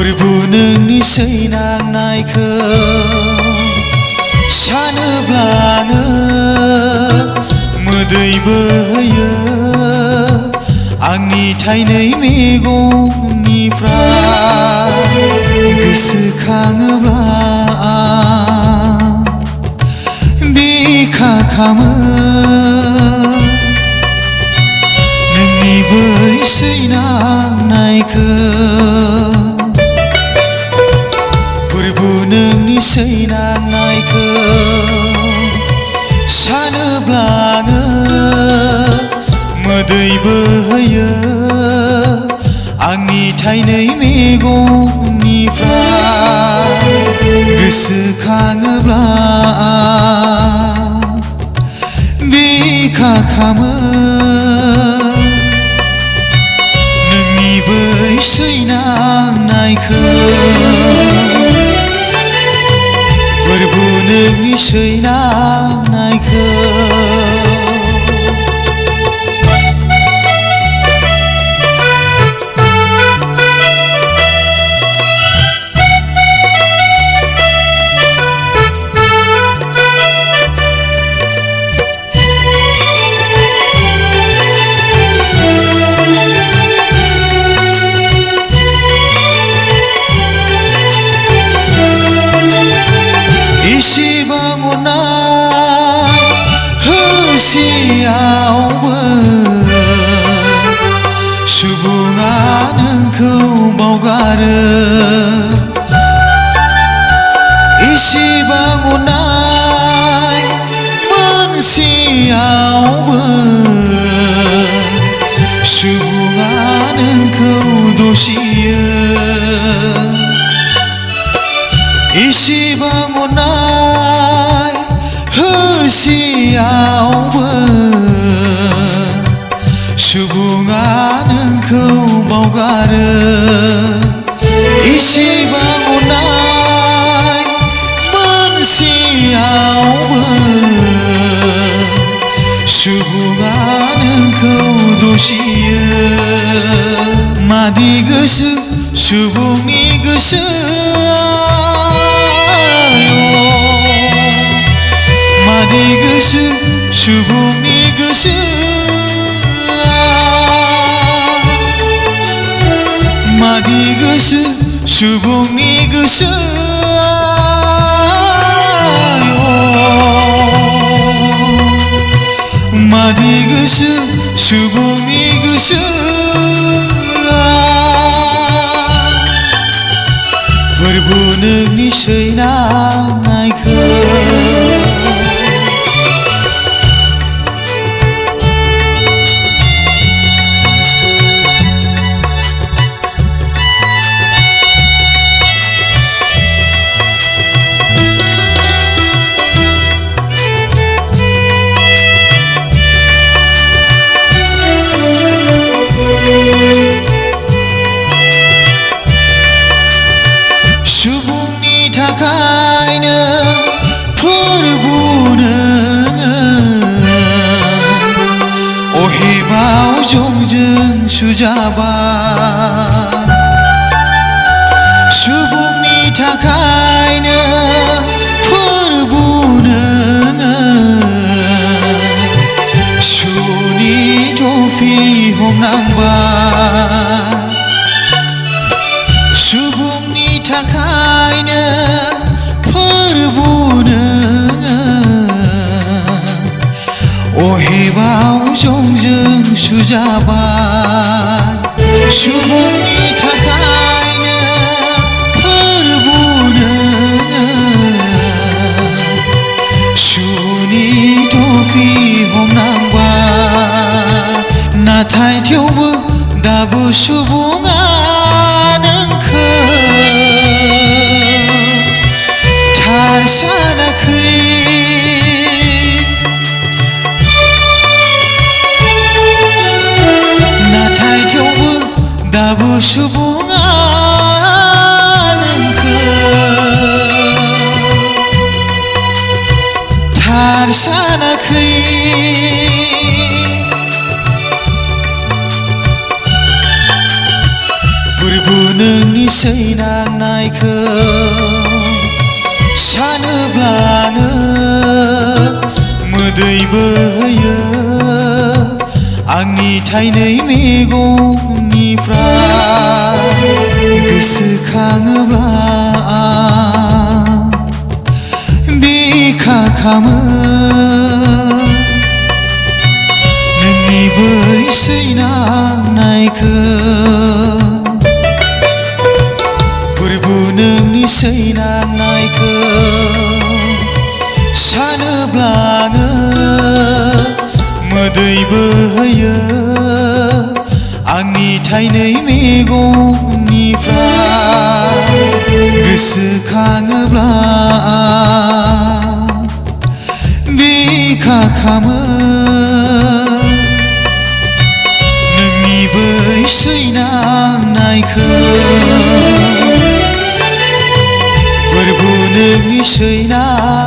फोरबु नोंनि सैनांनायखौ सानोब्लानो मोदै बोहैयो आंनि थाइनै मेगननिफ्राय गोसोखाङोब्ला बिखा खामो नोंनि बै सैनांनायखौ फोरबु नोंनि सैनांनायखौ सानोब्लानो मोदै बोहैयो आंनि थाइनै मेगननिफ्राय गोसोखाङोब्ला बिखा खामो नोंनि बै सैनांनायखौ फोरबु नोंनि सैनांनायखौ एसेबां अननाय होसेयावबो सुबुङा नोंखौ बावगारो एसेबां अननाय मोनसेयावबो सुबुङा नोंखौ दसियो एसेबां अननाय होसेयावबो सुबुङा नोंखौ बावगारो एसेबां अननाय मोनसेयावबो सुबुङा नोंखौ दसियो मादि गोसो सुबुंनि गोसोआ मादि गोसो सुबुंनि गोसोआ मादि गोसो सुबुंनि गोसोआ मादि गोसो सुबुंनि गोसोआ फोरबु नोंनि सैनांनायखौ सुबुंनि थाखायनो फोरबु नोङो अहेबाव जंजों सुजाबाय सुबुंनि थाखायनो फोरबु नोङो सुनि टफि हमनांबाय सुबुंनि थाखायनो फोरबु नोङो अहेबाव जंजों सुजाबाय सुबुंनि थाखायनो फोरबु नोङो सुनि टफि हमनांबाय नाथाय थेवबो दाबो सुबुङा नोंखौ थार सानाखै नाथाय थेवबो दाबो सुबुङा नोंखौ थार सानाखै फोरबु नोंनि सैनांनायखौ सानोब्लानो मोदै बोहैयो आंनि थाइनै मेगननिफ्राय गोसोखाङोब्ला बिखा खामो नोंनि बै सैनांनायखौ फोरबु नोंनि सैनांनायखौ सानोब्लानो मोदै बोहैयो आंनि थाइनै मेगननिफ्राय गोसोखाङोब्ला बिखा खामो नोंनि बै सैनांनायखौ फोरबु नोंनि सैनांनायखौ